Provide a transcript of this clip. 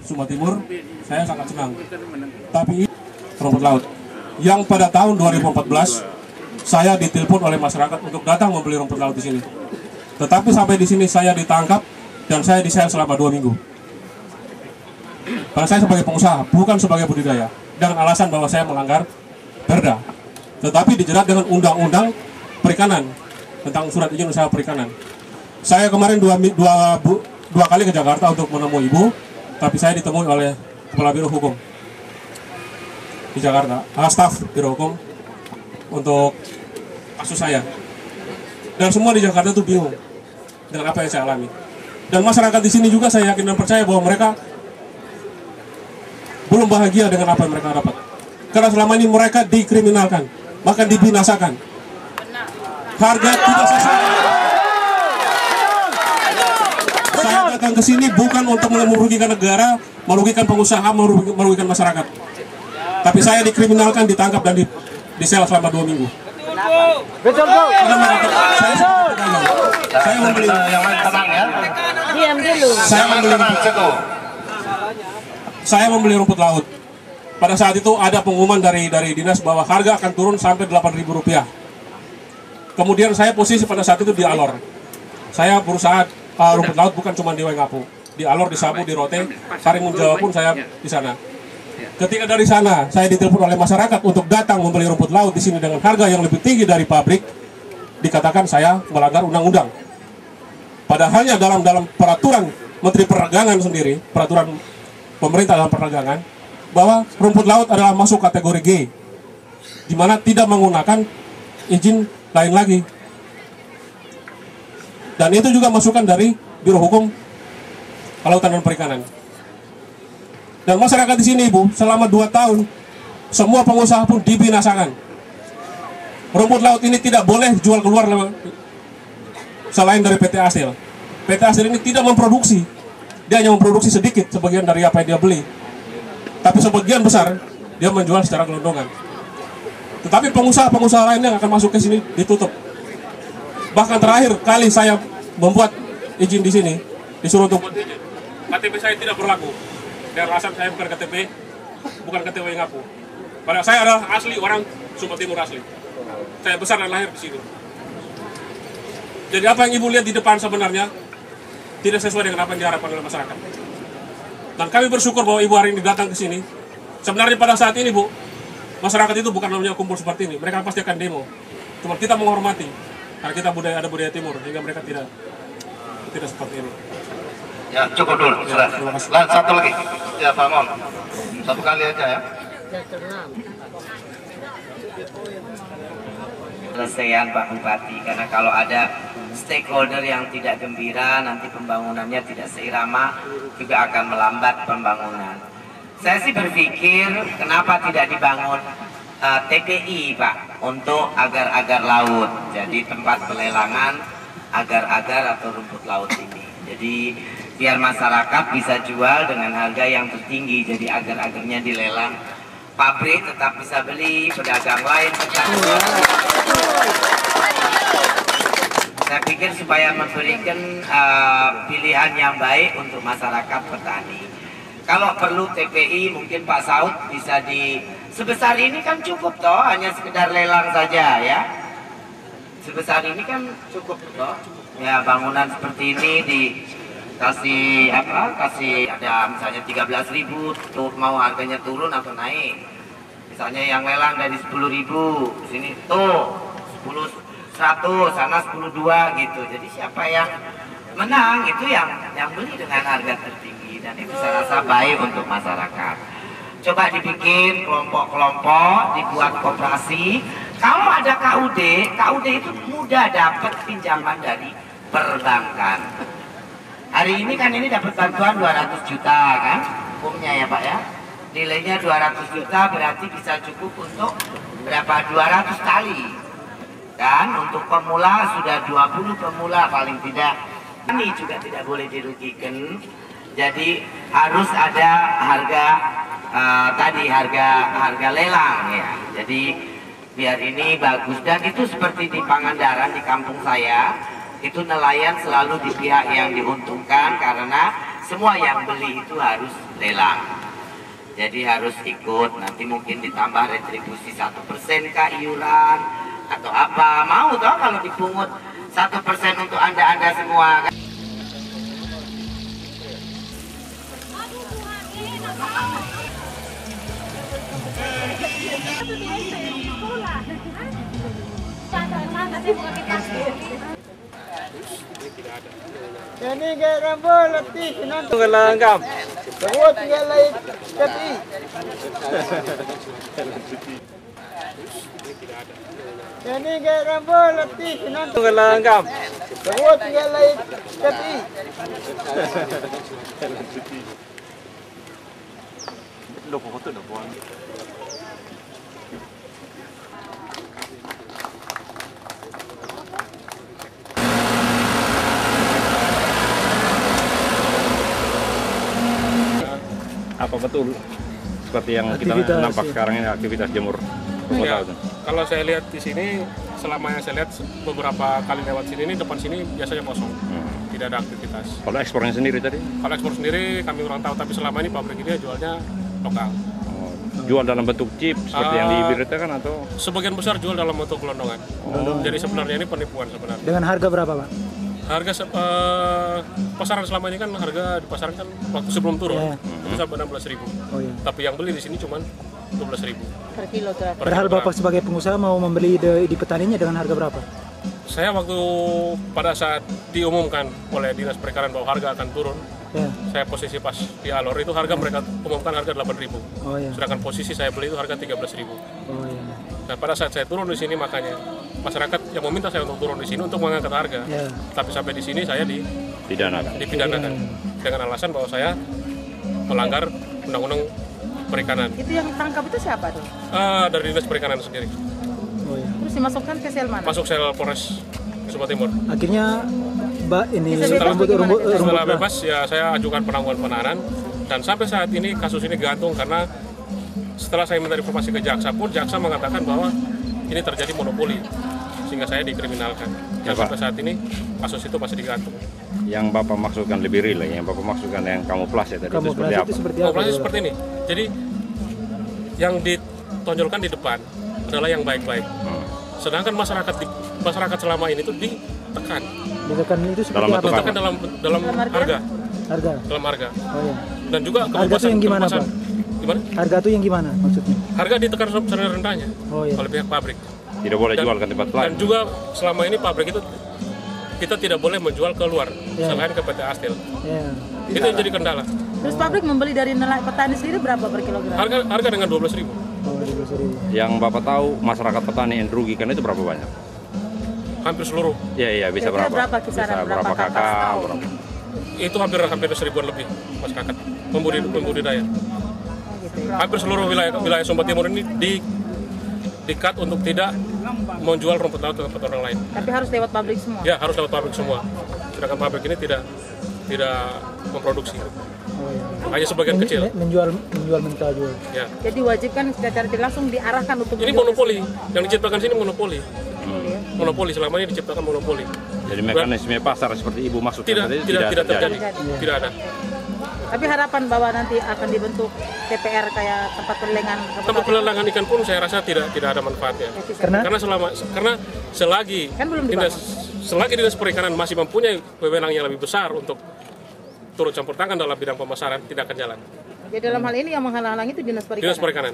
Sumba Timur, saya sangat senang. Tapi rumput laut yang pada tahun 2014 saya ditelepon oleh masyarakat untuk datang membeli rumput laut di sini. Tetapi sampai di sini saya ditangkap dan saya disel selama 2 minggu. Karena saya sebagai pengusaha, bukan sebagai budidaya, dengan alasan bahwa saya melanggar perda. Tetapi dijerat dengan undang-undang perikanan tentang surat izin usaha perikanan. Saya kemarin dua kali ke Jakarta untuk menemui ibu, tapi saya ditemui oleh Kepala Biro Hukum di Jakarta, staf Biro Hukum untuk kasus saya. Dan semua di Jakarta itu bingung dengan apa yang saya alami. Dan masyarakat di sini juga saya yakin dan percaya bahwa mereka belum bahagia dengan apa yang mereka dapat. Karena selama ini mereka dikriminalkan, bahkan dibinasakan. Harga tidak sesuai. Saya datang ke sini bukan untuk merugikan negara, merugikan pengusaha, merugikan masyarakat. Tapi saya dikriminalkan, ditangkap dan disel selama 2 minggu. Betul, Bu. Saya membeli. Yang lain tenang ya. Diam dulu. Saya membeli rumput laut. Pada saat itu ada pengumuman dari dinas bahwa harga akan turun sampai Rp8.000. Kemudian saya posisi pada saat itu di Alor. Saya berusaha rumput laut bukan cuma di Wengapu, di Alor, di Sabu, di Rote, Karimun Jawa pun saya di sana. Ketika dari sana saya ditelepon oleh masyarakat untuk datang membeli rumput laut di sini dengan harga yang lebih tinggi dari pabrik, dikatakan saya melanggar undang-undang. Padahalnya dalam peraturan Menteri Perdagangan sendiri, peraturan pemerintah dalam perdagangan, bahwa rumput laut adalah masuk kategori G, di mana tidak menggunakan izin lain lagi. Dan itu juga masukan dari Biro Hukum Kelautan dan Perikanan. Dan masyarakat di sini, Ibu, selama 2 tahun, semua pengusaha pun dibinasakan. Rumput laut ini tidak boleh jual keluar selain dari PT Hasil. PT Hasil ini tidak memproduksi. Dia hanya memproduksi sedikit, sebagian dari apa yang dia beli. Tapi sebagian besar, dia menjual secara gelondongan. Tetapi pengusaha-pengusaha lain yang akan masuk ke sini ditutup. Bahkan terakhir kali saya membuat izin di sini, disuruh untuk buat izin. KTP saya tidak berlaku. Dan alasan saya bukan KTP Wengapu. Padahal saya adalah asli orang Sumba Timur asli. Saya besar dan lahir di sini. Jadi apa yang Ibu lihat di depan sebenarnya tidak sesuai dengan apa yang diharapkan oleh masyarakat. Dan kami bersyukur bahwa Ibu hari ini datang ke sini. Sebenarnya pada saat ini, Bu, masyarakat itu bukan namanya kumpul seperti ini. Mereka pasti akan demo. Cuma kita menghormati. Karena kita ada budaya timur, sehingga mereka tidak seperti ini. Ya, cukup dulu. Sudah. Lain satu lagi. Ya, Pak Mon. Satu kali aja ya. Selesaian Pak Bupati, karena kalau ada stakeholder yang tidak gembira, nanti pembangunannya tidak seirama, juga akan melambat pembangunan. Saya sih berpikir kenapa tidak dibangun TPI Pak, untuk agar-agar laut, jadi tempat pelelangan agar-agar atau rumput laut ini. Jadi biar masyarakat bisa jual dengan harga yang tertinggi, jadi agar-agarnya dilelang. Pabrik tetap bisa beli, pedagang lain tetap jual. Saya pikir supaya memberikan pilihan yang baik untuk masyarakat petani. Kalau perlu TPI mungkin Pak Saud bisa sebesar ini kan cukup toh, hanya sekedar lelang saja ya. Sebesar ini kan cukup toh. Ya, bangunan seperti ini kasih ada misalnya 13.000, tuh mau harganya turun atau naik. Misalnya yang lelang dari 10.000, sini tuh 10.100, sana 10.200 gitu. Jadi siapa yang menang itu yang beli dengan harga tertinggi. Dan itu saya rasa baik untuk masyarakat. Coba dibikin kelompok-kelompok, dibuat koperasi. Kalau ada KUD itu mudah dapat pinjaman dari perbankan. Hari ini kan ini dapat bantuan 200 juta kan, hukumnya ya Pak ya. Nilainya 200 juta berarti bisa cukup untuk berapa? 200 kali. Dan untuk pemula sudah 20 pemula paling tidak. Ini juga tidak boleh dirugikan. Jadi harus ada harga harga lelang ya. Jadi biar ini bagus, dan itu seperti di Pangandaran di kampung saya, itu nelayan selalu di pihak yang diuntungkan karena semua yang beli itu harus lelang. Jadi harus ikut, nanti mungkin ditambah retribusi 1% kah iuran atau apa. Mau toh kalau dipungut 1% untuk anda semua. Ini gak rambut letih, nonton kelangkam. Semua tinggal lain tapi. Ini gak rambut letih, nonton kelangkam. Semua tinggal lain tapi. Loko ko to na buwan. Apa betul seperti yang kita nampak sekarang ini aktivitas jemur Ya, rumput laut? kalau saya lihat di sini, selama yang saya lihat beberapa kali lewat sini, ini depan sini biasanya kosong, tidak ada aktivitas. Kalau ekspornya sendiri tadi? Kalau ekspor sendiri kami kurang tahu, tapi selama ini pabrik ini jualnya lokal. Oh, jual dalam bentuk chip seperti yang diberitakan atau? Sebagian besar jual dalam bentuk gelondongan. Jadi sebenarnya ini penipuan sebenarnya. Dengan harga berapa, Pak? Harga pasaran selama ini kan harga di pasaran kan waktu sebelum turun itu sampai 16.000. Oh iya. Tapi yang beli di sini cuma 12.000 Per kilogram. Padahal Bapak sebagai pengusaha mau membeli di petaninya dengan harga berapa? Saya waktu pada saat diumumkan oleh Dinas Perikanan bahwa harga akan turun, Ya. saya posisi pas di Alor itu harga mereka umumkan harga 8.000. Oh iya. Sedangkan posisi saya beli itu harga 13.000. Oh iya. Nah, pada saat saya turun di sini makanya masyarakat yang meminta saya untuk turun di sini untuk mengangkat harga. Ya. Tapi sampai di sini saya Didanakan. dipidanakan dengan alasan bahwa saya melanggar undang-undang perikanan. Itu yang tangkap itu siapa tuh? Dari Dinas Perikanan sendiri. Oh iya. Terus dimasukkan ke sel mana? Masuk sel Polres Sumba Timur. Akhirnya Mbak ini Bisa bebas rumput Setelah bebas ya saya ajukan penangguhan penahanan dan sampai saat ini kasus ini gantung karena setelah saya minta informasi ke jaksa pun jaksa mengatakan bahwa ini terjadi monopoli sehingga saya dikriminalkan. Dan Ya, Pak. sampai saat ini kasus itu masih digantung. Yang Bapak maksudkan lebih real, yang Bapak maksudkan yang kamuflase tadi itu seperti apa? itu seperti apa? Operasi seperti ini. Jadi yang ditonjolkan di depan adalah yang baik-baik. Sedangkan masyarakat selama ini itu ditekan. Ditekan itu seperti Dalam apa? bentuk Ditekan dalam harga, Harga. dalam harga. Oh iya. Dan juga Harga itu yang gimana, kebebasan- Pak? Gimana? Harga itu yang gimana maksudnya? Harga ditekan serendah-rendahnya Oh iya. oleh pihak pabrik. Tidak boleh Dan- jual ke tempat lain. Dan juga selama ini pabrik itu kita tidak boleh menjual keluar Ya. selain ke PT Astil. Ya. Itu yang jadi kendala. Terus pabrik membeli dari nelayan petani sendiri berapa per kilogram? Harga dengan 12.000. Oh, 12.000. Yang Bapak tahu masyarakat petani yang dirugikan itu berapa banyak? Hampir seluruh. Iya, bisa Kira-kira berapa? berapa kisaran, Bisa berapa berapa kakak? kakak? Berapa? Itu hampir 1.000-an lebih masyarakat pembudidaya. Oh, gitu ya. Hampir seluruh wilayah Sumba Timur ini di-cut untuk tidak menjual rumput laut ke tempat orang lain. Tapi harus lewat pabrik semua. Ya, harus lewat pabrik semua. Sedangkan pabrik ini tidak memproduksi. Oh iya. Hanya sebagian kecil. Menjual mentah juga. Ya. Jadi wajib kan secara tidak langsung diarahkan untuk Ini menjual monopoli. Yang diciptakan sini monopoli. ya. Monopoli selama ini diciptakan monopoli. Jadi mekanisme pasar seperti Ibu maksudkan Tidak tadi terjadi. terjadi. Tidak ada. Tapi harapan bahwa nanti akan dibentuk TPR kayak tempat pelelangan Tempat pelelangan ikan pun saya rasa tidak ada manfaatnya. Karena selagi Kan belum dibangun. Dinas Perikanan masih mempunyai wewenang yang lebih besar untuk turut campur tangan dalam bidang pemasaran, tidak akan jalan. Jadi dalam hal ini yang menghalang-halangi itu Dinas Perikanan. Dinas Perikanan.